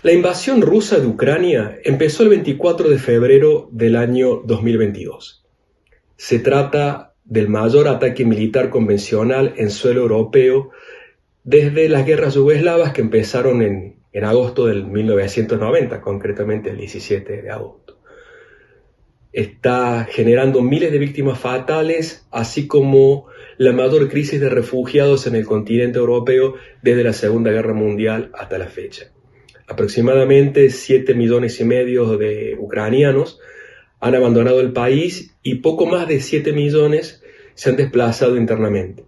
La invasión rusa de Ucrania empezó el 24 de febrero del año 2022. Se trata del mayor ataque militar convencional en suelo europeo desde las guerras yugoslavas que empezaron en agosto del 1990, concretamente el 17 de agosto. Está generando miles de víctimas fatales, así como la mayor crisis de refugiados en el continente europeo desde la Segunda Guerra Mundial hasta la fecha. Aproximadamente 7,5 millones de ucranianos han abandonado el país y poco más de 7 millones se han desplazado internamente.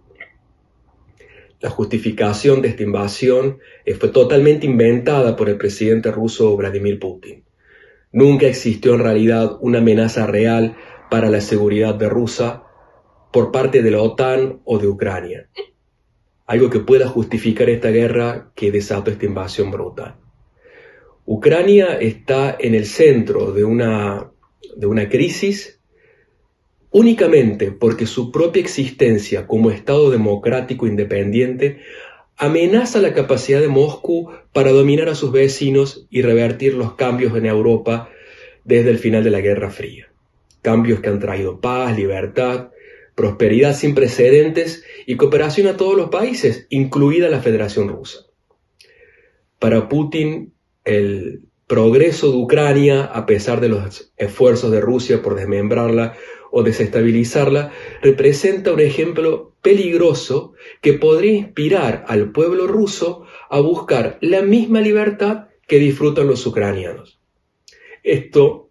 La justificación de esta invasión fue totalmente inventada por el presidente ruso Vladimir Putin. Nunca existió en realidad una amenaza real para la seguridad de Rusia por parte de la OTAN o de Ucrania. Algo que pueda justificar esta guerra que desató esta invasión brutal. Ucrania está en el centro de una crisis únicamente porque su propia existencia como Estado democrático independiente amenaza la capacidad de Moscú para dominar a sus vecinos y revertir los cambios en Europa desde el final de la Guerra Fría. Cambios que han traído paz, libertad, prosperidad sin precedentes y cooperación a todos los países, incluida la Federación Rusa. Para Putin, el progreso de Ucrania, a pesar de los esfuerzos de Rusia por desmembrarla o desestabilizarla, representa un ejemplo peligroso que podría inspirar al pueblo ruso a buscar la misma libertad que disfrutan los ucranianos. Esto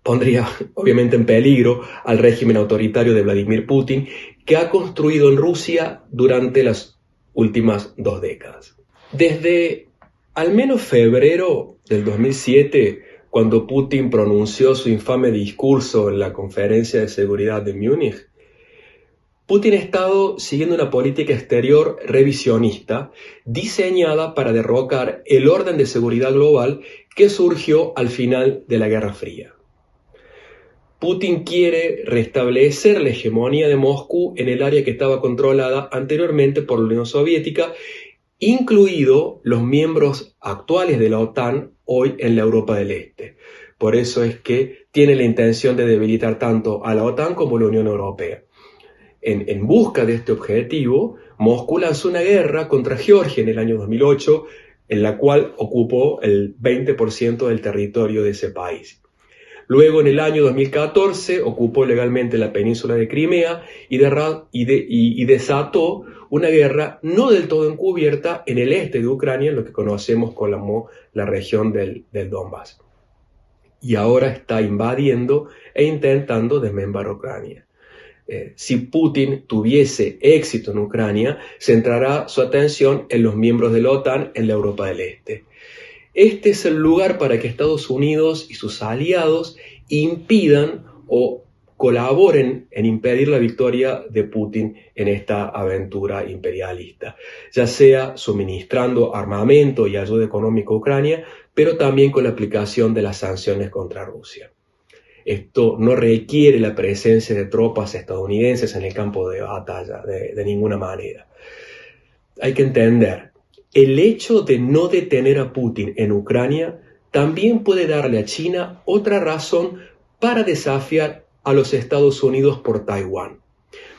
pondría obviamente en peligro al régimen autoritario de Vladimir Putin, que ha construido en Rusia durante las últimas 2 décadas. Desde al menos febrero del 2007, cuando Putin pronunció su infame discurso en la Conferencia de Seguridad de Múnich, Putin ha estado siguiendo una política exterior revisionista diseñada para derrocar el orden de seguridad global que surgió al final de la Guerra Fría. Putin quiere restablecer la hegemonía de Moscú en el área que estaba controlada anteriormente por la Unión Soviética, incluido los miembros actuales de la OTAN hoy en la Europa del Este. Por eso es que tiene la intención de debilitar tanto a la OTAN como a la Unión Europea. En busca de este objetivo, Moscú lanzó una guerra contra Georgia en el año 2008, en la cual ocupó el 20% del territorio de ese país. Luego, en el año 2014, ocupó legalmente la península de Crimea y desató una guerra no del todo encubierta en el este de Ucrania, lo que conocemos como la región del Donbass. Y ahora está invadiendo e intentando desmembrar Ucrania. Si Putin tuviese éxito en Ucrania, centrará su atención en los miembros de la OTAN en la Europa del Este. Este es el lugar para que Estados Unidos y sus aliados impidan o colaboren en impedir la victoria de Putin en esta aventura imperialista, ya sea suministrando armamento y ayuda económica a Ucrania, pero también con la aplicación de las sanciones contra Rusia. Esto no requiere la presencia de tropas estadounidenses en el campo de batalla de ninguna manera. Hay que entender, el hecho de no detener a Putin en Ucrania también puede darle a China otra razón para desafiar a los Estados Unidos por Taiwán.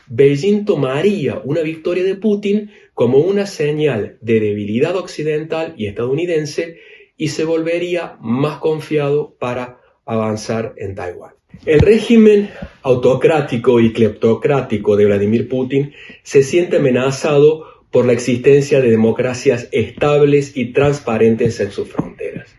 Beijing tomaría una victoria de Putin como una señal de debilidad occidental y estadounidense y se volvería más confiado para avanzar en Taiwán. El régimen autocrático y cleptocrático de Vladimir Putin se siente amenazado por la existencia de democracias estables y transparentes en sus fronteras.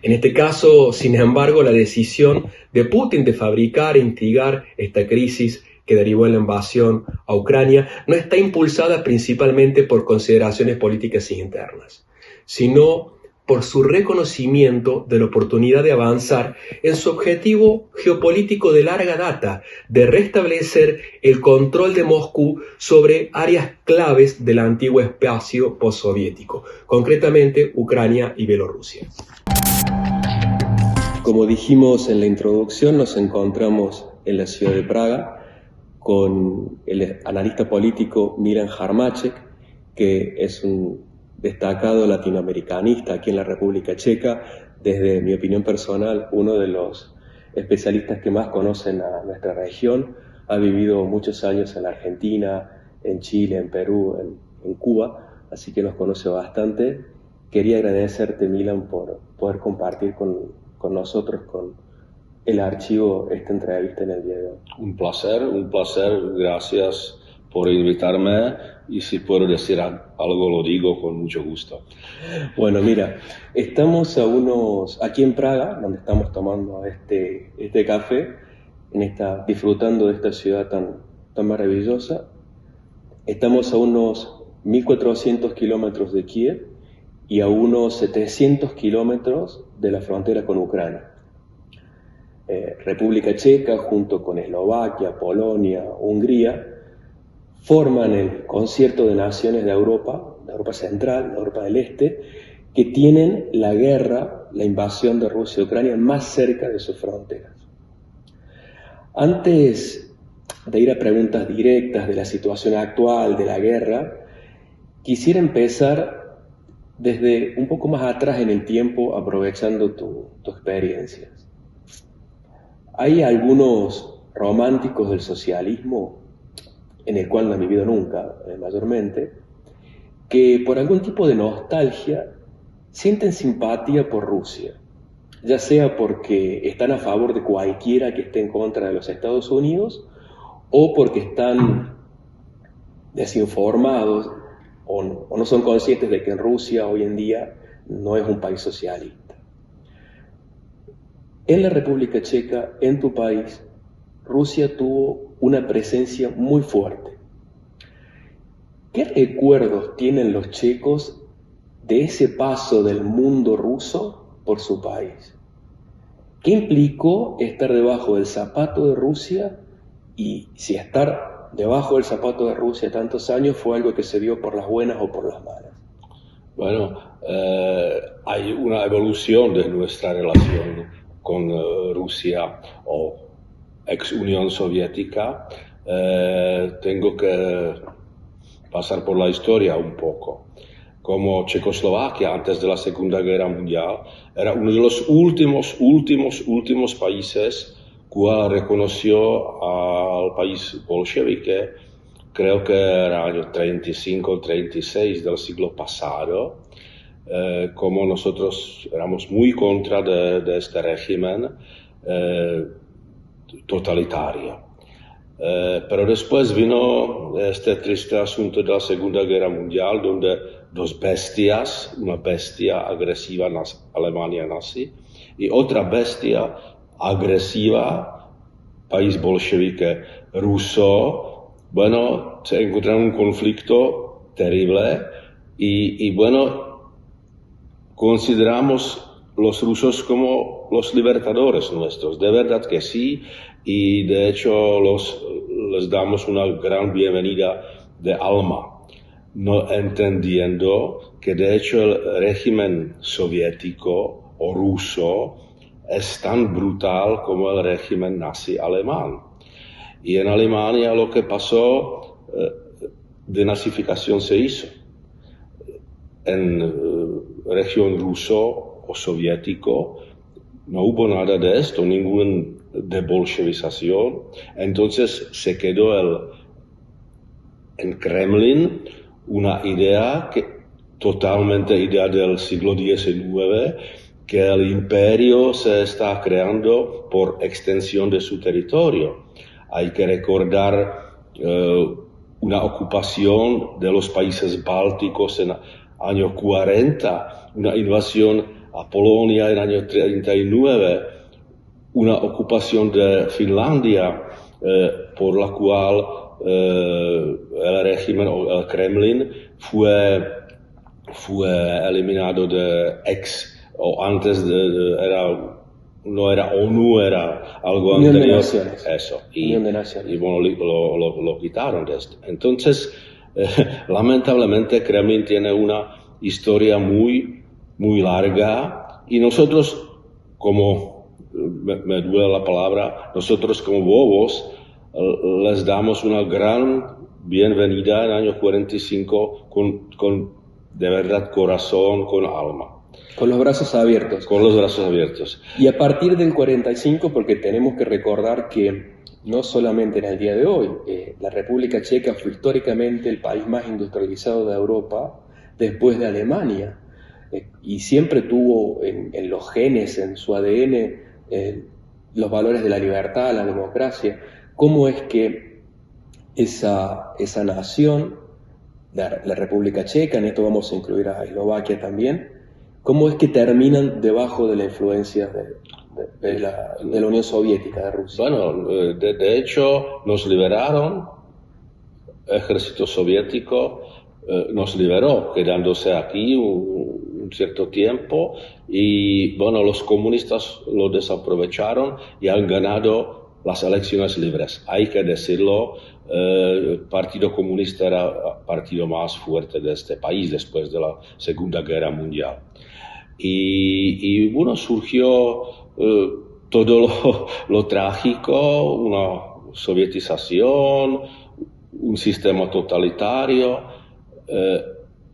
En este caso, sin embargo, la decisión de Putin de fabricar e instigar esta crisis que derivó en la invasión a Ucrania no está impulsada principalmente por consideraciones políticas internas, sino por su reconocimiento de la oportunidad de avanzar en su objetivo geopolítico de larga data, de restablecer el control de Moscú sobre áreas claves del antiguo espacio postsoviético, concretamente Ucrania y Bielorrusia. Como dijimos en la introducción, nos encontramos en la ciudad de Praga, con el analista político Milan Harmacek, que es un destacado latinoamericanista aquí en la República Checa, desde mi opinión personal, uno de los especialistas que más conocen a nuestra región. Ha vivido muchos años en la Argentina, en Chile, en Perú, en Cuba, así que nos conoce bastante. Quería agradecerte, Milan, por poder compartir con nosotros, con el archivo, esta entrevista en el día de hoy. Un placer, gracias por invitarme, y si puedo decir algo lo digo con mucho gusto. Bueno, mira, estamos aquí en Praga, donde estamos tomando este café, disfrutando de esta ciudad tan maravillosa. Estamos a unos 1400 kilómetros de Kiev y a unos 700 kilómetros de la frontera con Ucrania. República Checa, junto con Eslovaquia, Polonia, Hungría, forman el concierto de naciones de Europa Central, de Europa del Este, que tienen la invasión de Rusia a Ucrania más cerca de sus fronteras. Antes de ir a preguntas directas de la situación actual de la guerra, quisiera empezar desde un poco más atrás en el tiempo, aprovechando tu experiencia. Hay algunos románticos del socialismo, en el cual no han vivido nunca, mayormente, que por algún tipo de nostalgia sienten simpatía por Rusia, ya sea porque están a favor de cualquiera que esté en contra de los Estados Unidos, o porque están desinformados o no son conscientes de que en Rusia hoy en día no es un país socialista. En la República Checa, en tu país, Rusia tuvo una presencia muy fuerte. ¿Qué recuerdos tienen los checos de ese paso del mundo ruso por su país? ¿Qué implicó estar debajo del zapato de Rusia? Y si estar debajo del zapato de Rusia tantos años fue algo que se dio por las buenas o por las malas. Bueno, hay una evolución de nuestra relación con Rusia o ex Unión Soviética. Tengo que pasar por la historia un poco. Como Checoslovaquia, antes de la Segunda Guerra Mundial, era uno de los últimos países cual reconoció al país bolchevique. Creo que era el año 35-36 del siglo pasado. Como nosotros éramos muy contra de este régimen totalitario. Pero después vino este triste asunto de la Segunda Guerra Mundial, donde dos bestias, una bestia agresiva Alemania nazi y otra bestia agresiva, país bolchevique ruso, bueno, se encontraron en un conflicto terrible y bueno, consideramos los rusos como los libertadores nuestros, de verdad que sí, y de hecho les damos una gran bienvenida de alma, no entendiendo que de hecho el régimen soviético o ruso es tan brutal como el régimen nazi alemán. Y en Alemania lo que pasó, denazificación se hizo. En región ruso o soviético no hubo nada de esto, ninguna debolchevización. Entonces se quedó en Kremlin una idea totalmente idea del siglo XIX, que el imperio se está creando por extensión de su territorio. Hay que recordar una ocupación de los países bálticos en año 40, una invasión a Polonia en año 39, una ocupación de Finlandia por la cual el régimen o el Kremlin fue eliminado de o antes no era ONU, era algo Unión anterior. De Naciones. Eso. Unión de Naciones. Y bueno, lo quitaron de esto. Entonces, lamentablemente, Kremlin tiene una historia muy, muy larga y nosotros, como, me duele la palabra, nosotros como bobos, les damos una gran bienvenida en el año 45 con de verdad corazón, con alma. Con los brazos abiertos. Con los brazos abiertos. Y a partir del 45, porque tenemos que recordar que no solamente en el día de hoy, la República Checa fue históricamente el país más industrializado de Europa después de Alemania, y siempre tuvo en los genes, en su ADN, los valores de la libertad, la democracia. ¿Cómo es que esa nación, la República Checa, en esto vamos a incluir a Eslovaquia también, cómo es que terminan debajo de la influencia de la Unión Soviética, de Rusia? Bueno, de hecho nos liberaron, el ejército soviético nos liberó, quedándose aquí un cierto tiempo, y bueno, los comunistas lo desaprovecharon y han ganado las elecciones libres. Hay que decirlo, el Partido Comunista era el partido más fuerte de este país después de la Segunda Guerra Mundial. Y bueno, surgió todo lo trágico, una sovietización, un sistema totalitario,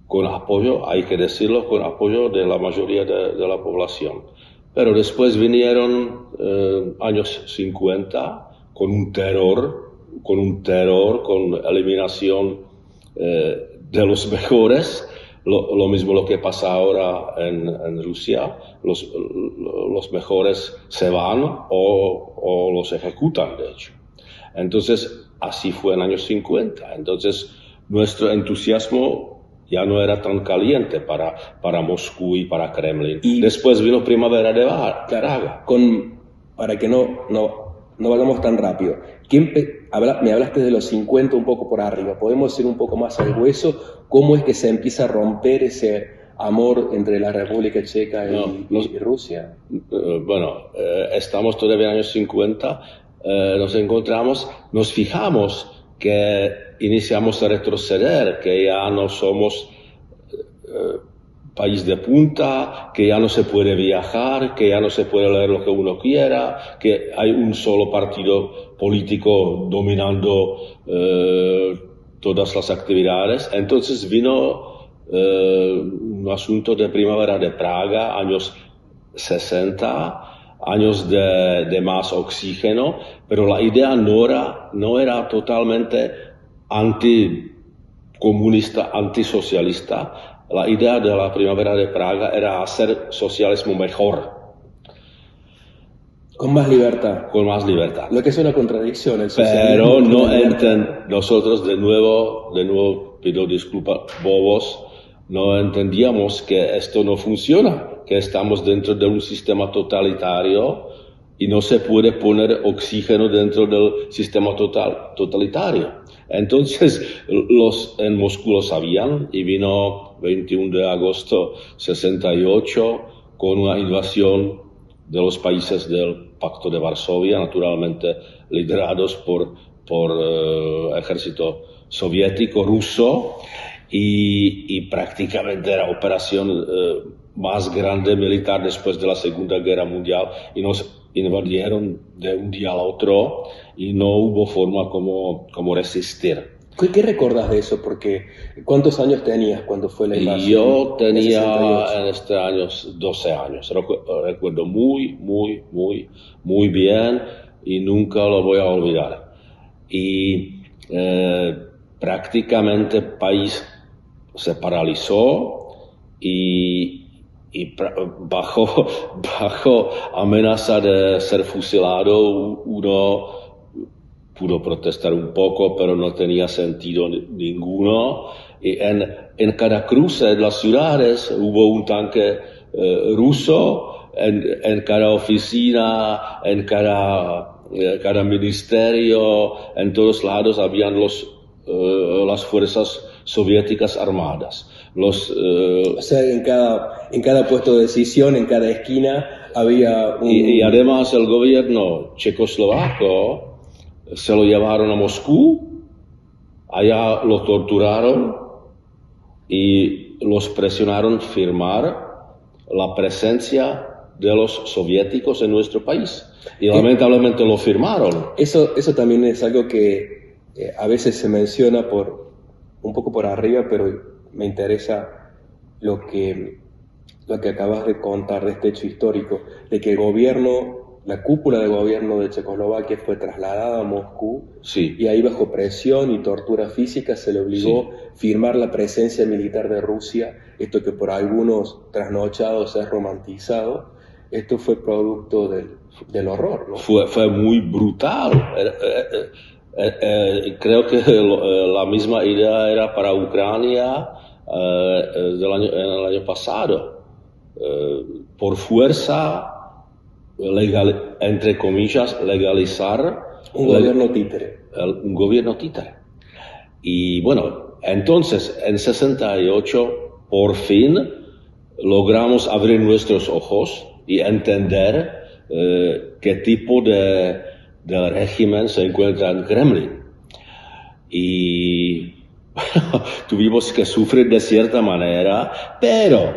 con apoyo, hay que decirlo, con apoyo de la mayoría de la población. Pero después vinieron años 50 con un terror, con eliminación de los mejores. Lo mismo lo que pasa ahora en Rusia, los mejores se van o los ejecutan, de hecho. Entonces, así fue en años 50. Entonces, nuestro entusiasmo ya no era tan caliente para Moscú y para Kremlin. Y después vino Primavera de Praga. Para que no vayamos tan rápido, me hablaste de los 50 un poco por arriba, ¿podemos ir un poco más al hueso? ¿Cómo es que se empieza a romper ese amor entre la República Checa y Rusia? Bueno, estamos todavía en años 50, nos fijamos que iniciamos a retroceder, que ya no somos país de punta, que ya no se puede viajar, que ya no se puede leer lo que uno quiera, que hay un solo partido político dominando todas las actividades. Entonces vino un asunto de Primavera de Praga, años 60, años de más oxígeno, pero la idea no era totalmente anticomunista, antisocialista. La idea de la Primavera de Praga era hacer socialismo mejor. Con más libertad. Con más libertad. Lo que es una contradicción, el socialismo. Pero nosotros de nuevo pido disculpas, bobos, no entendíamos que esto no funciona, que estamos dentro de un sistema totalitario y no se puede poner oxígeno dentro del sistema totalitario. Entonces, en Moscú lo sabían y vino 21 de agosto 68 con una invasión de los países del Pacto de Varsovia, naturalmente liderados por ejército soviético, ruso, y prácticamente era la operación más grande militar después de la Segunda Guerra Mundial, y nos invadieron de un día al otro y no hubo forma como resistir. ¿Qué recordás de eso? Porque ¿cuántos años tenías cuando fue la invasión? Yo tenía en este año 12 años. Recuerdo muy bien y nunca lo voy a olvidar. Y prácticamente el país se paralizó y bajo amenaza de ser fusilado uno pudo protestar un poco, pero no tenía sentido ninguno. Y en cada cruce de las ciudades hubo un tanque ruso, en cada oficina, en cada ministerio, en todos lados habían las fuerzas soviéticas armadas. O sea, en cada puesto de decisión, en cada esquina, había un... Y además el gobierno checoslovaco se lo llevaron a Moscú, allá lo torturaron y los presionaron a firmar la presencia de los soviéticos en nuestro país. Y lamentablemente lo firmaron. Eso también es algo que a veces se menciona un poco por arriba, pero me interesa lo que acabas de contar de este hecho histórico, de que la cúpula de gobierno de Checoslovaquia fue trasladada a Moscú, sí. Y ahí bajo presión y tortura física se le obligó a firmar la presencia militar de Rusia, esto que por algunos trasnochados es romantizado. Esto fue producto del horror, ¿no? Fue muy brutal. Creo que la misma idea era para Ucrania en el año pasado. Por fuerza, entre comillas, legalizar un gobierno títere. Un gobierno títere. Y bueno, entonces en 68 por fin logramos abrir nuestros ojos y entender qué tipo de régimen se encuentra en Kremlin. Y tuvimos que sufrir de cierta manera, pero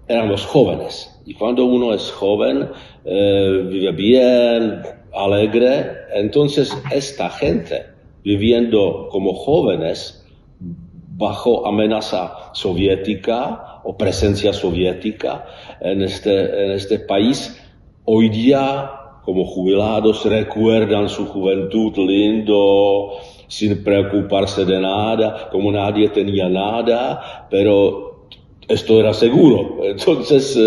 éramos jóvenes. Y cuando uno es joven, vive bien, alegre, entonces esta gente viviendo como jóvenes bajo amenaza soviética o presencia soviética en este país, hoy día como jubilados recuerdan su juventud lindo, sin preocuparse de nada, como nadie tenía nada, pero esto era seguro. Entonces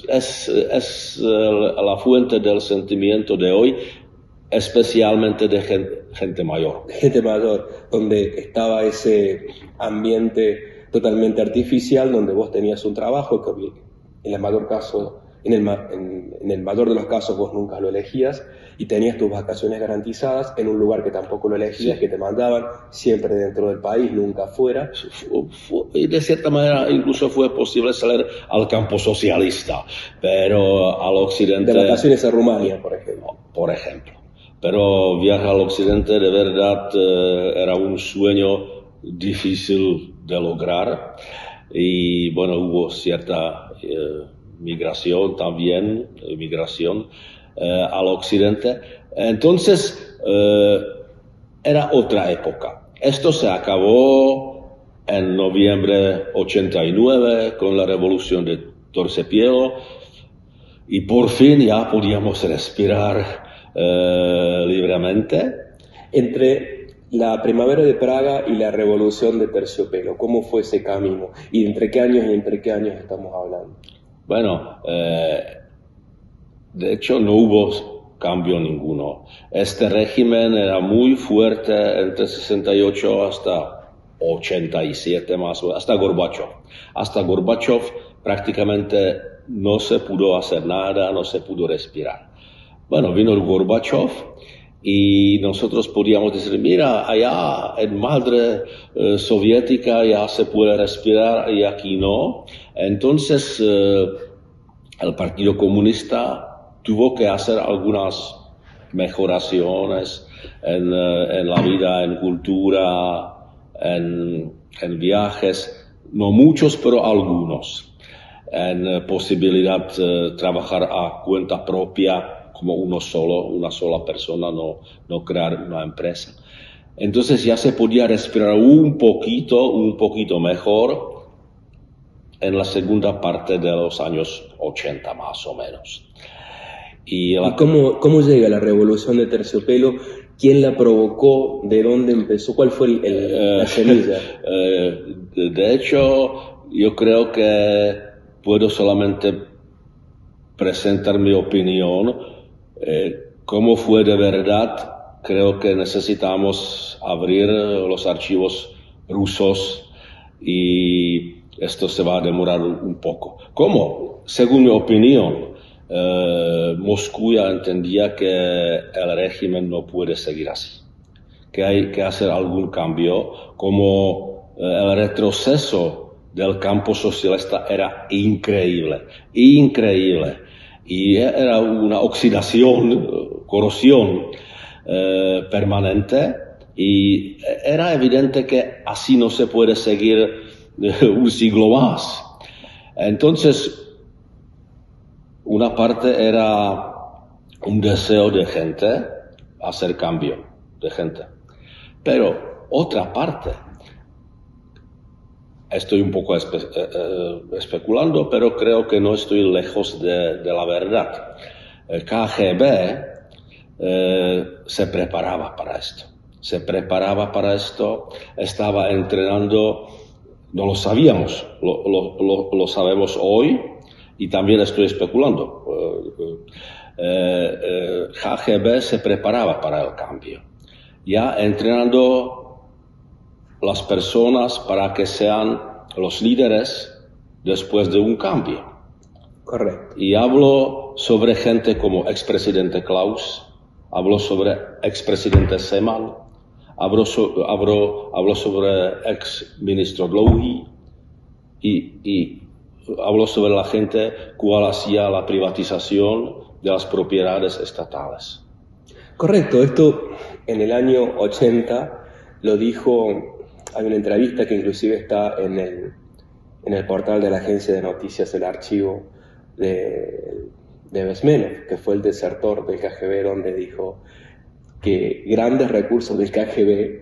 es la fuente del sentimiento de hoy, especialmente de gente mayor. Gente mayor, donde estaba ese ambiente totalmente artificial, donde vos tenías un trabajo que en el mayor caso, en el mayor de los casos vos nunca lo elegías, y tenías tus vacaciones garantizadas en un lugar que tampoco lo elegías, que te mandaban siempre dentro del país, nunca fuera. Y de cierta manera incluso fue posible salir al campo socialista, pero al occidente... De vacaciones a Rumania, por ejemplo. Por ejemplo. Pero viajar al occidente de verdad era un sueño difícil de lograr, y bueno, hubo cierta migración también, al occidente. Entonces era otra época. Esto se acabó en noviembre 89 con la revolución de Terciopelo, y por fin ya podíamos respirar libremente. Entre la primavera de Praga y la revolución de Terciopelo, ¿cómo fue ese camino? ¿Y entre qué años estamos hablando? Bueno, de hecho no hubo cambio ninguno. Este régimen era muy fuerte entre 68 hasta 87 más o menos, hasta Gorbachov. Hasta Gorbachov prácticamente no se pudo hacer nada, no se pudo respirar. Bueno, vino el Gorbachov y nosotros podíamos decir, mira, allá en madre soviética ya se puede respirar y aquí no. Entonces el Partido Comunista tuvo que hacer algunas mejoraciones en la vida, en cultura, en viajes, no muchos, pero algunos, en posibilidad de trabajar a cuenta propia, como una sola persona, no crear una empresa. Entonces ya se podía respirar un poquito mejor en la segunda parte de los años 80 más o menos. ¿Y cómo llega la revolución de Terciopelo? ¿Quién la provocó? ¿De dónde empezó? ¿Cuál fue la semilla? De hecho, yo creo que puedo solamente presentar mi opinión. ¿Cómo fue de verdad? Creo que necesitamos abrir los archivos rusos y esto se va a demorar un poco. ¿Cómo? Según mi opinión, Moscú ya entendía que el régimen no puede seguir así, que hay que hacer algún cambio, como el retroceso del campo socialista era increíble. Y era una oxidación, corrosión permanente, y era evidente que así no se puede seguir un siglo más. Entonces, Una parte era un deseo de gente hacer cambio de gente. Pero otra parte, estoy un poco especulando, pero creo que no estoy lejos de la verdad. El KGB se preparaba para esto. Estaba entrenando, no lo sabíamos, lo sabemos hoy y también estoy especulando. KGB se preparaba para el cambio, ya entrenando las personas para que sean los líderes después de un cambio. Correcto. Y hablo sobre gente como expresidente Klaus, hablo sobre expresidente Zeman, hablo sobre exministro Dlouhý y hablo sobre la gente cual hacía la privatización de las propiedades estatales. Correcto, esto en el año 80 lo dijo. Hay una entrevista que inclusive está en el portal de la agencia de noticias, el archivo de Bezmenov, que fue el desertor del KGB, donde dijo que grandes recursos del KGB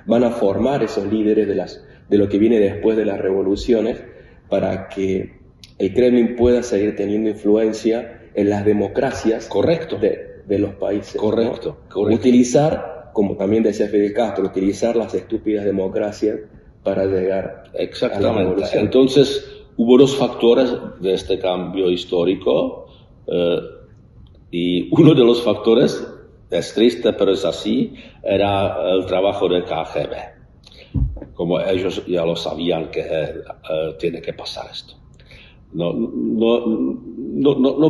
van a formar esos líderes de lo que viene después de las revoluciones para que el Kremlin pueda seguir teniendo influencia en las democracias. Correcto. De los países. Correcto, ¿no? correcto. Utilizar, como también decía Fidel Castro, utilizar las estúpidas democracias para llegar a la revolución. Entonces, hubo dos factores de este cambio histórico y uno de los factores, es triste pero es así, era el trabajo del KGB. Como ellos ya lo sabían que tiene que pasar esto. No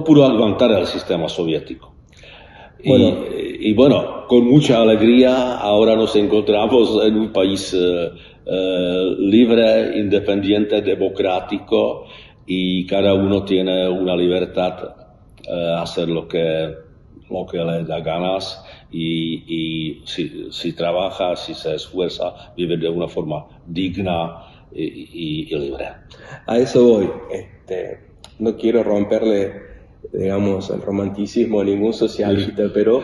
pudo aguantar el sistema soviético. Bueno, y bueno, con mucha alegría ahora nos encontramos en un país libre, independiente, democrático y cada uno tiene una libertad hacer lo que le da ganas y si trabaja, si se esfuerza, vive de una forma digna y libre. A eso voy. No quiero romperle, digamos, el romanticismo a ningún socialista, pero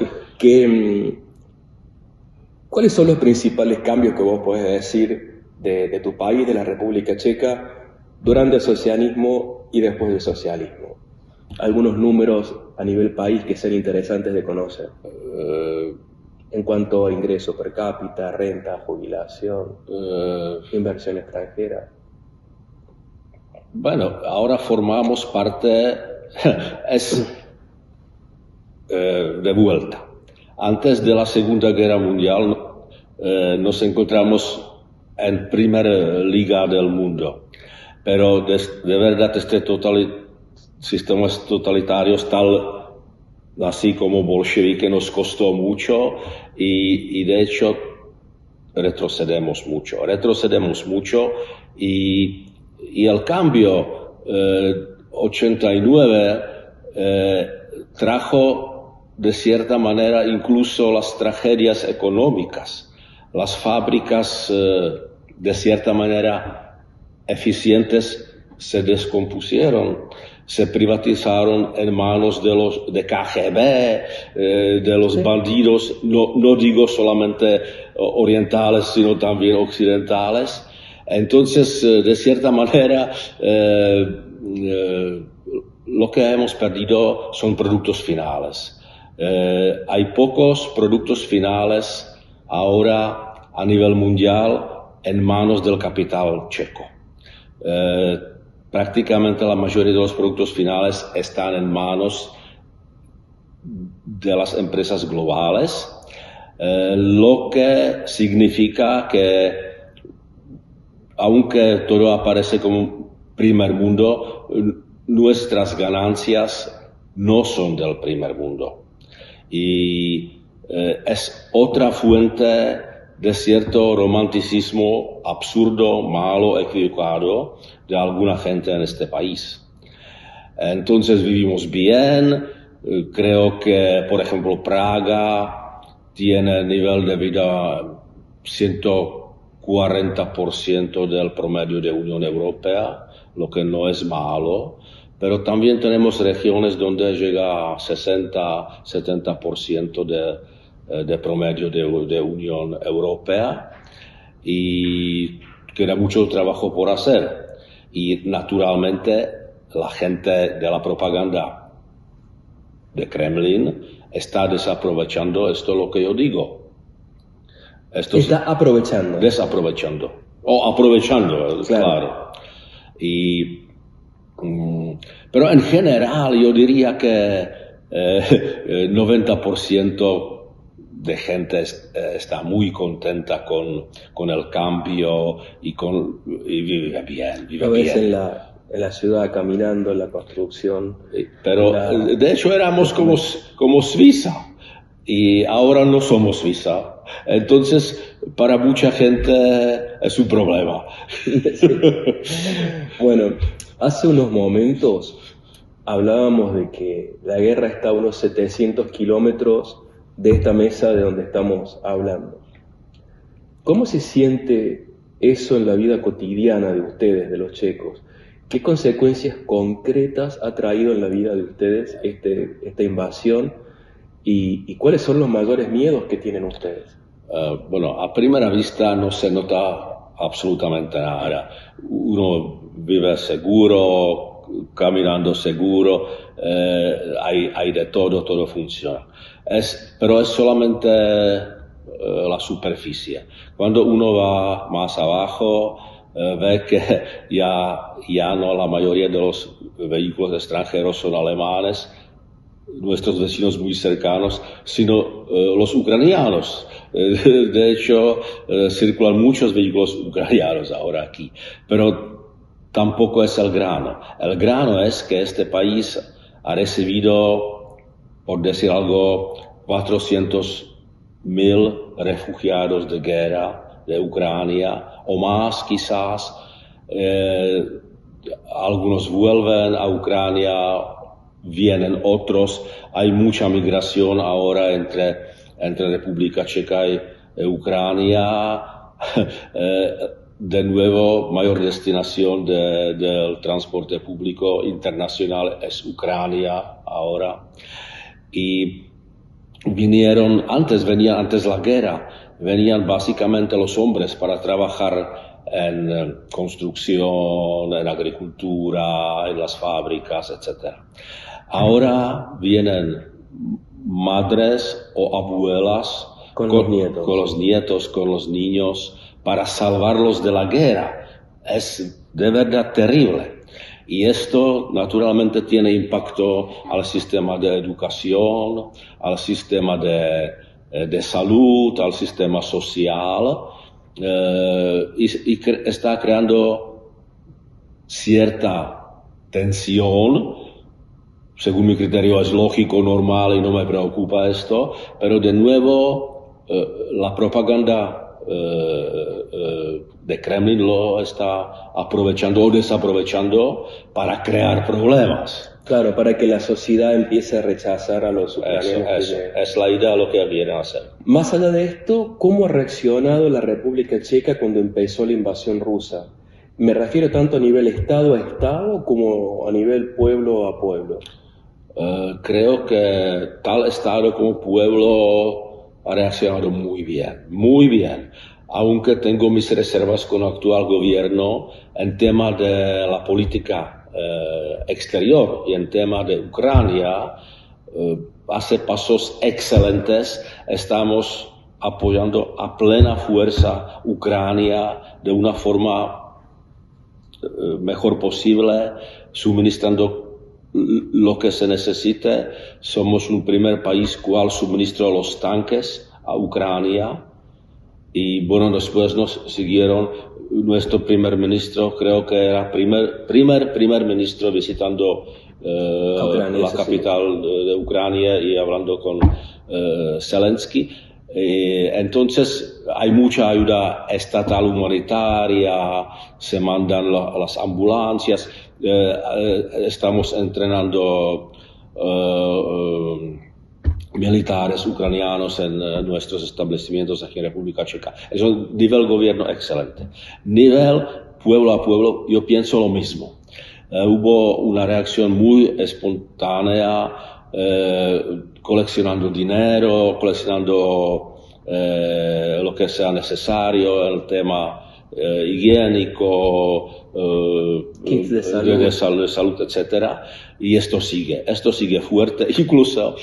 ¿cuáles son los principales cambios que vos podés decir de tu país, de la República Checa, durante el socialismo y después del socialismo? Algunos números a nivel país que sean interesantes de conocer. En cuanto a ingreso per cápita, renta, jubilación, inversión extranjera. Bueno, ahora formamos parte, de vuelta. Antes de la Segunda Guerra Mundial nos encontramos en primera liga del mundo, pero de verdad sistemas totalitarios así como bolchevique nos costó mucho y de hecho retrocedemos mucho y el cambio 89 trajo de cierta manera incluso las tragedias económicas. Las fábricas de cierta manera eficientes se descompusieron, se privatizaron en manos de KGB, de los bandidos, no digo solamente orientales, sino también occidentales. Entonces, de cierta manera, lo que hemos perdido son productos finales. Hay pocos productos finales ahora a nivel mundial en manos del capital checo. Prácticamente la mayoría de los productos finales están en manos de las empresas globales, lo que significa que aunque todo aparece como primer mundo, nuestras ganancias no son del primer mundo. Y es otra fuente de cierto romanticismo absurdo, malo, equivocado de alguna gente en este país. Entonces vivimos bien, creo que, por ejemplo, Praga tiene nivel de vida 140% del promedio de Unión Europea, lo que no es malo, pero también tenemos regiones donde llega a 60-70% de promedio de Unión Europea y queda mucho trabajo por hacer. Y naturalmente la gente de la propaganda de Kremlin está desaprovechando esto lo que yo digo. Está aprovechando. Desaprovechando. O aprovechando, claro. Pero en general yo diría que 90% de gente está muy contenta con el cambio y vive bien. Lo ves en la ciudad caminando, en la construcción. Pero de hecho éramos como Suiza y ahora no somos Suiza. Entonces, para mucha gente es un problema. Sí. Bueno, hace unos momentos hablábamos de que la guerra está a unos 700 kilómetros de esta mesa de donde estamos hablando. ¿Cómo se siente eso en la vida cotidiana de ustedes, de los checos? ¿Qué consecuencias concretas ha traído en la vida de ustedes esta invasión? ¿Y cuáles son los mayores miedos que tienen ustedes? Bueno, a primera vista no se nota absolutamente nada. Uno vive seguro, caminando seguro, hay de todo funciona. Pero es solamente la superficie. Cuando uno va más abajo, ve que ya no la mayoría de los vehículos extranjeros son alemanes, nuestros vecinos muy cercanos, sino los ucranianos. De hecho, circulan muchos vehículos ucranianos ahora aquí, pero tampoco es el grano. El grano es que este país ha recibido, por decir algo, 400.000 refugiados de guerra de Ucrania, o más quizás. Algunos vuelven a Ucrania, vienen otros. Hay mucha migración ahora entre República Checa y Ucrania. De nuevo, mayor destinación del transporte público internacional es Ucrania ahora. Y venían antes la guerra, venían básicamente los hombres para trabajar en construcción, en agricultura, en las fábricas, etc. Ahora vienen madres o abuelas con los nietos, con los niños, para salvarlos de la guerra. Es de verdad terrible. Y esto naturalmente tiene impacto al sistema de educación, al sistema de salud, al sistema social, y está creando cierta tensión. Según mi criterio es lógico, normal y no me preocupa esto, pero de nuevo la propaganda de Kremlin lo está aprovechando o desaprovechando para crear problemas. Claro, para que la sociedad empiece a rechazar a los ucranianos. Eso es la idea de lo que vienen a hacer. Más allá de esto, ¿cómo ha reaccionado la República Checa cuando empezó la invasión rusa? Me refiero tanto a nivel Estado a Estado como a nivel pueblo a pueblo. Creo que tal Estado como pueblo ha reaccionado muy bien, aunque tengo mis reservas con el actual gobierno en tema de la política exterior y en tema de Ucrania. Hace pasos excelentes, estamos apoyando a plena fuerza Ucrania de una forma mejor posible, suministrando lo que se necesite. Somos un primer país cual suministró los tanques a Ucrania y bueno, después nos siguieron nuestro primer ministro, creo que era primer ministro visitando Ucrania, la capital de Ucrania y hablando con Zelensky. Entonces hay mucha ayuda estatal humanitaria, se mandan las ambulancias. Estamos entrenando militares ucranianos en nuestros establecimientos aquí en República Checa. Es un nivel gobierno excelente. Nivel pueblo a pueblo, yo pienso lo mismo. Hubo una reacción muy espontánea, coleccionando dinero, coleccionando lo que sea necesario, el tema higiénico, kits de salud. de salud, etcétera, y esto sigue fuerte, incluso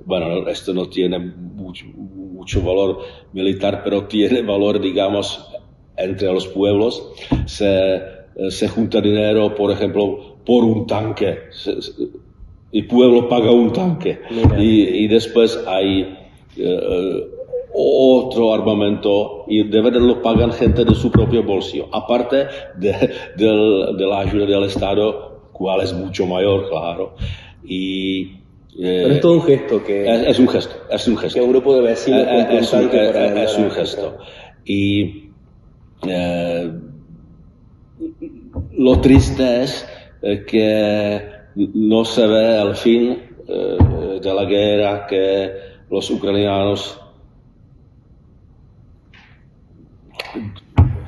bueno, esto no tiene mucho valor militar, pero tiene valor, digamos, entre los pueblos. Se junta dinero, por ejemplo, por un tanque. El pueblo paga un tanque. Y después hay otro armamento y de verdad lo pagan gente de su propio bolsillo. Aparte de la ayuda del Estado, cual es mucho mayor, claro. Pero es todo un gesto que... Es un gesto. Que un grupo de vecinos es un gesto. Y lo triste es que no se ve el fin de la guerra, que los ucranianos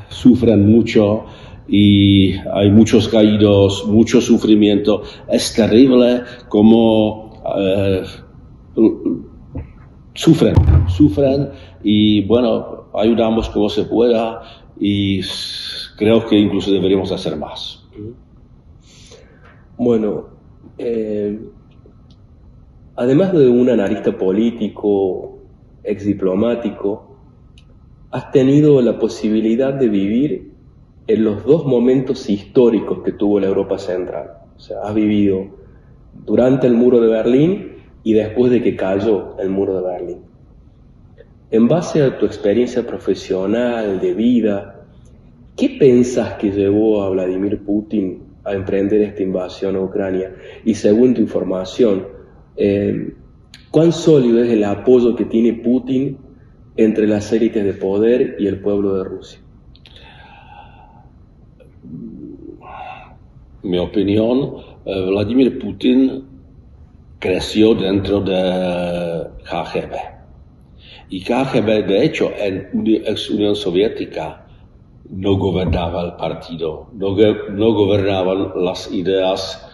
sufren mucho y hay muchos caídos, mucho sufrimiento. Es terrible como sufren y bueno, ayudamos como se pueda y creo que incluso deberíamos hacer más. Bueno, además de un analista político, ex diplomático, has tenido la posibilidad de vivir en los dos momentos históricos que tuvo la Europa Central. O sea, has vivido durante el muro de Berlín y después de que cayó el muro de Berlín. En base a tu experiencia profesional, de vida, ¿qué pensás que llevó a Vladimir Putin a emprender esta invasión a Ucrania? Y según tu información, ¿cuán sólido es el apoyo que tiene Putin entre las élites de poder y el pueblo de Rusia? Mi opinión, Vladimir Putin creció dentro de KGB. Y KGB, de hecho, en ex Unión Soviética no gobernaba el partido, no gobernaban las ideas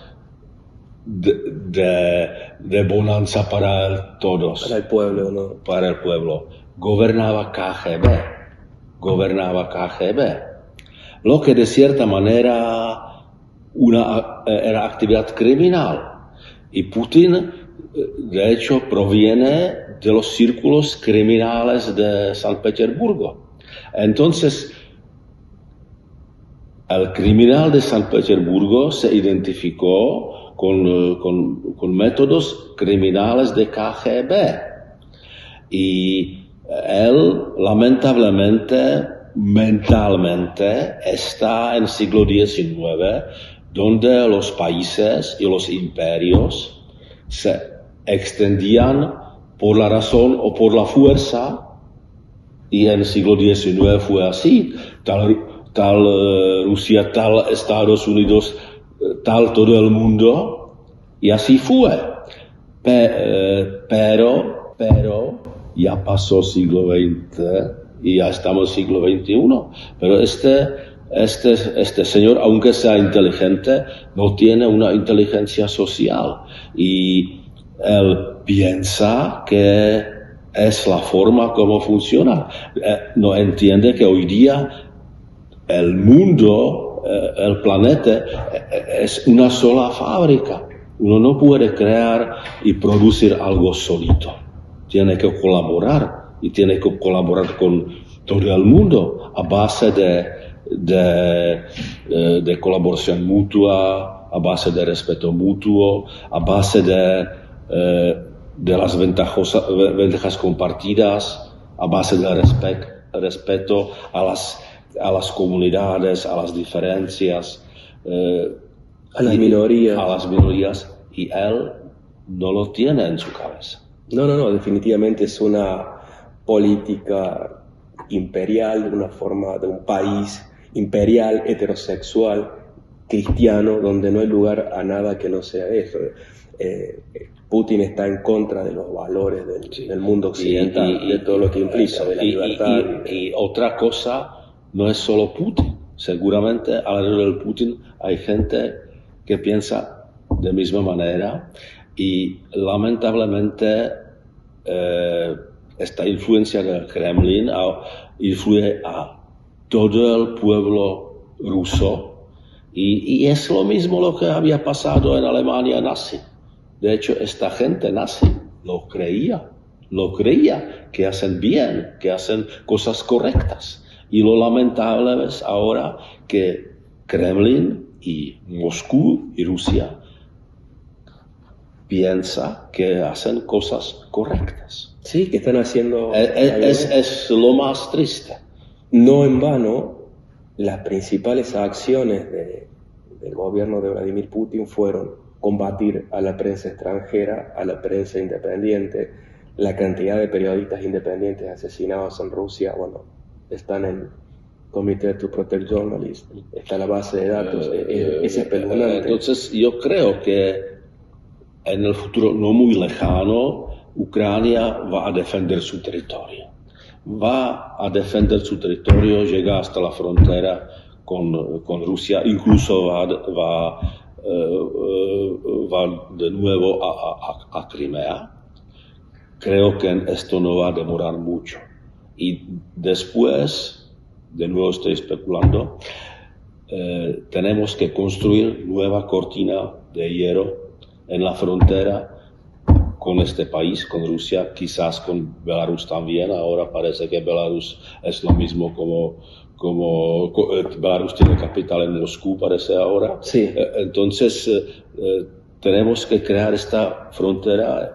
de bonanza para todos. Para el pueblo, ¿no? Para el pueblo. Gobernaba KGB. Lo que de cierta manera era actividad criminal. Y Putin, de hecho, proviene de los círculos criminales de San Petersburgo. Entonces, el criminal de San Petersburgo se identificó con métodos criminales de KGB. Y él, lamentablemente, mentalmente, está en el siglo XIX, donde los países y los imperios se extendían por la razón o por la fuerza, y en el siglo XIX fue así, tal Rusia, tal Estados Unidos, tal todo el mundo, y así fue. Pero ya pasó siglo XX y ya estamos en el siglo XXI, pero este señor, aunque sea inteligente, no tiene una inteligencia social y él piensa que es la forma como funciona. No entiende que hoy día el mundo, el planeta, es una sola fábrica. Uno no puede crear y producir algo solito. Tiene que colaborar y tiene que colaborar con todo el mundo a base de colaboración mutua, a base de respeto mutuo, a base de las ventajas compartidas, a base de respeto a las comunidades, a las diferencias, a las minorías, y él no lo tiene en su cabeza. No, definitivamente es una política imperial, una forma de un país imperial, heterosexual, cristiano, donde no hay lugar a nada que no sea eso. Putin está en contra de los valores del mundo occidental, de todo lo que implica, de la libertad. Y otra cosa, no es solo Putin. Seguramente alrededor de Putin hay gente que piensa de misma manera y lamentablemente esta influencia del Kremlin influye a todo el pueblo ruso y es lo mismo lo que había pasado en Alemania nazi. De hecho, esta gente nazi lo creía que hacen bien, que hacen cosas correctas. Y lo lamentable es ahora que Kremlin y Moscú y Rusia piensa que hacen cosas correctas. Sí, que están haciendo... Es lo más triste. No en vano, las principales acciones del gobierno de Vladimir Putin fueron combatir a la prensa extranjera, a la prensa independiente. La cantidad de periodistas independientes asesinados en Rusia, bueno, están en Committee to Protect Journalists, está la base de datos, es espeluznante. Entonces yo creo que en el futuro no muy lejano, Ucrania va a defender su territorio. Llega hasta la frontera con Rusia, incluso va de nuevo a Crimea. Creo que esto no va a demorar mucho. Y después, de nuevo estoy especulando, tenemos que construir nueva cortina de hierro en la frontera con este país, con Rusia, quizás con Belarus también. Ahora parece que Belarus es lo mismo como Belarus tiene capital en Moscú, parece ahora. Sí. Entonces, tenemos que crear esta frontera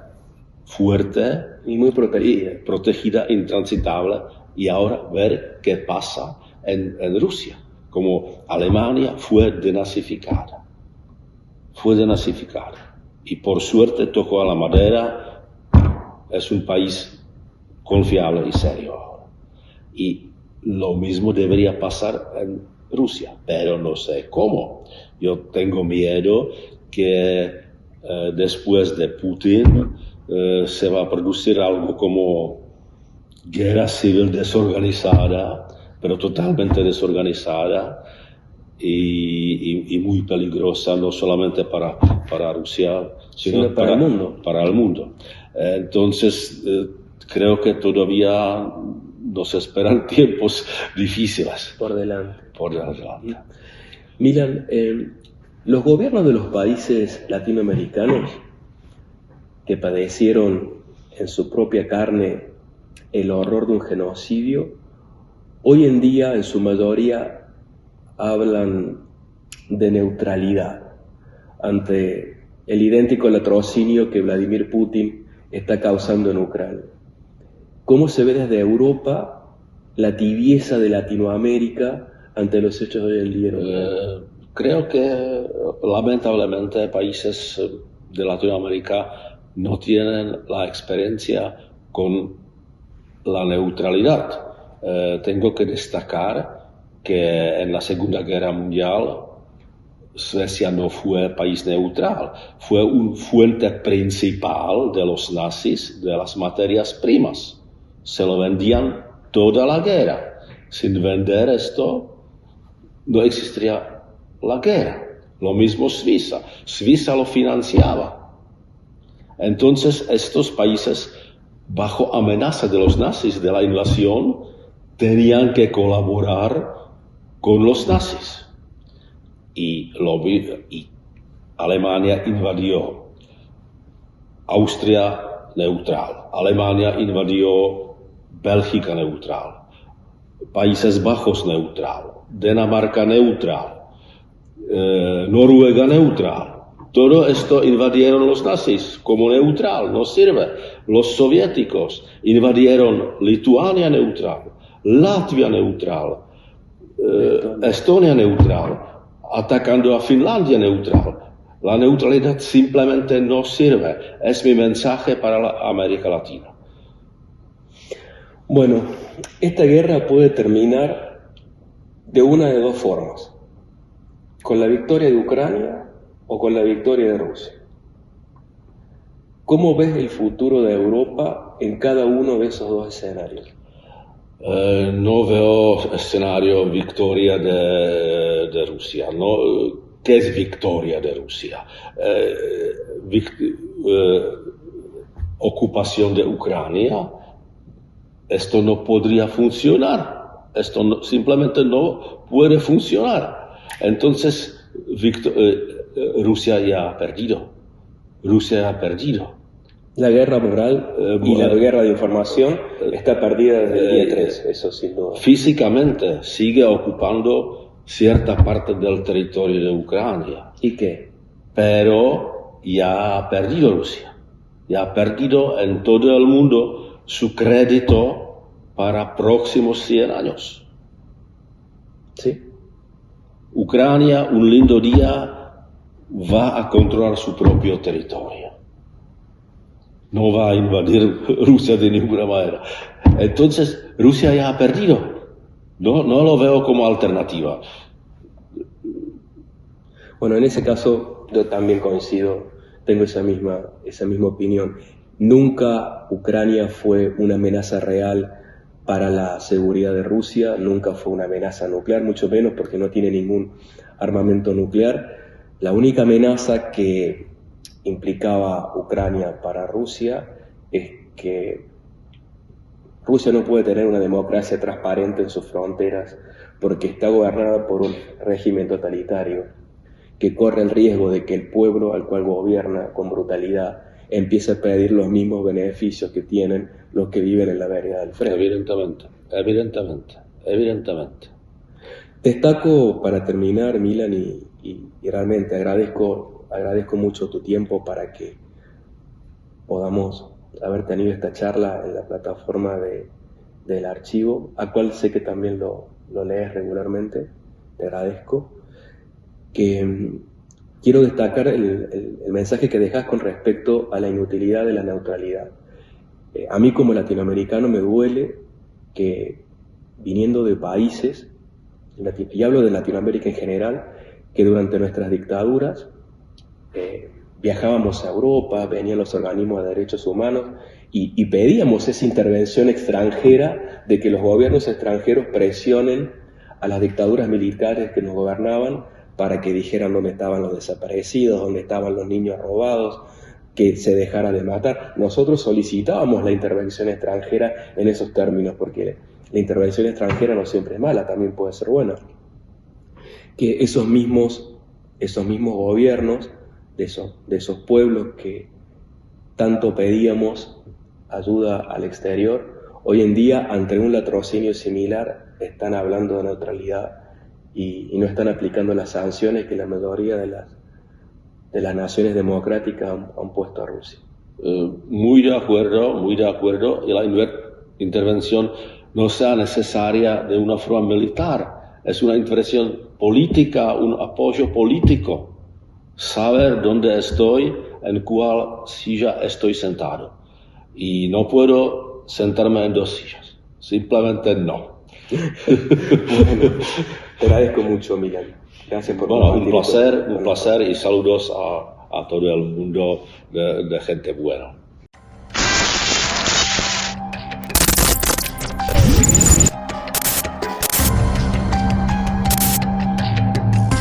fuerte y muy protegida, intransitable, y ahora ver qué pasa en Rusia. Como Alemania fue denazificada. Y por suerte tocó a la madera, es un país confiable y serio ahora. Y lo mismo debería pasar en Rusia, pero no sé cómo. Yo tengo miedo que después de Putin se va a producir algo como guerra civil desorganizada, pero totalmente desorganizada y muy peligrosa, no solamente para Rusia, sino para el mundo. Entonces, creo que todavía nos esperan tiempos difíciles. Por delante. Milan, los gobiernos de los países latinoamericanos que padecieron en su propia carne el horror de un genocidio, hoy en día en su mayoría hablan de neutralidad ante el idéntico latrocinio que Vladimir Putin está causando en Ucrania. ¿Cómo se ve desde Europa la tibieza de Latinoamérica ante los hechos de hoy en día? Creo que lamentablemente países de Latinoamérica no tienen la experiencia con la neutralidad. Tengo que destacar que en la Segunda Guerra Mundial Suecia no fue país neutral, fue una fuente principal de los nazis de las materias primas. Se lo vendían toda la guerra. Sin vender esto, no existiría la guerra. Lo mismo Suiza. Suiza lo financiaba. Entonces, estos países, bajo amenaza de los nazis, de la invasión, tenían que colaborar con los nazis. Y Alemania invadió. Austria neutral. Alemania invadió Bélgica neutral. Países Bajos neutral. Dinamarca neutral. Noruega neutral. Todo esto invadieron los nazis como neutral, no sirve. Los soviéticos invadieron Lituania neutral, Latvia neutral, Estonia neutral, atacando a Finlandia neutral. La neutralidad simplemente no sirve. Es mi mensaje para la América Latina. Bueno, esta guerra puede terminar de una de dos formas. Con la victoria de Ucrania o con la victoria de Rusia. ¿Cómo ves el futuro de Europa en cada uno de esos dos escenarios? No veo escenario victoria de Rusia. No, ¿qué es victoria de Rusia? Ocupación de Ucrania. Esto no podría funcionar. Esto simplemente no puede funcionar. Entonces, Rusia ya ha perdido. Rusia ha perdido. La guerra moral y la guerra de información está perdida desde el día 3, eso sin duda. Físicamente sigue ocupando cierta parte del territorio de Ucrania. ¿Y qué? Pero ya ha perdido Rusia. Ya ha perdido en todo el mundo su crédito para próximos 100 años. Sí. Ucrania, un lindo día, va a controlar su propio territorio. No va a invadir Rusia de ninguna manera. Entonces, Rusia ya ha perdido. No lo veo como alternativa. Bueno, en ese caso yo también coincido, tengo esa misma opinión. Nunca Ucrania fue una amenaza real para la seguridad de Rusia, nunca fue una amenaza nuclear, mucho menos porque no tiene ningún armamento nuclear. La única amenaza que implicaba Ucrania para Rusia es que Rusia no puede tener una democracia transparente en sus fronteras porque está gobernada por un régimen totalitario que corre el riesgo de que el pueblo al cual gobierna con brutalidad empiece a pedir los mismos beneficios que tienen los que viven en la vereda del frente. Evidentemente. Destaco para terminar, Milan, y realmente agradezco mucho tu tiempo para que podamos haber tenido esta charla en la plataforma del archivo, a cual sé que también lo lees regularmente. Te agradezco. Que quiero destacar el mensaje que dejas con respecto a la inutilidad de la neutralidad. A mí como latinoamericano me duele que viniendo de países, y hablo de Latinoamérica en general, que durante nuestras dictaduras viajábamos a Europa, venían los organismos de derechos humanos y pedíamos esa intervención extranjera de que los gobiernos extranjeros presionen a las dictaduras militares que nos gobernaban para que dijeran dónde estaban los desaparecidos, dónde estaban los niños robados, que se dejara de matar. Nosotros solicitábamos la intervención extranjera en esos términos, porque la intervención extranjera no siempre es mala, también puede ser buena. Que esos mismos gobiernos de esos pueblos que tanto pedíamos ayuda al exterior, hoy en día ante un latrocinio similar están hablando de neutralidad y no están aplicando las sanciones que la mayoría de las naciones democráticas han puesto a Rusia. Muy de acuerdo, y la intervención no sea necesaria de una forma militar, es una intervención política, un apoyo político, saber dónde estoy, en cuál silla estoy sentado, y no puedo sentarme en 2 sillas, simplemente no. Bueno, te agradezco mucho, Milan. Gracias por un placer y saludos a todo el mundo de gente buena.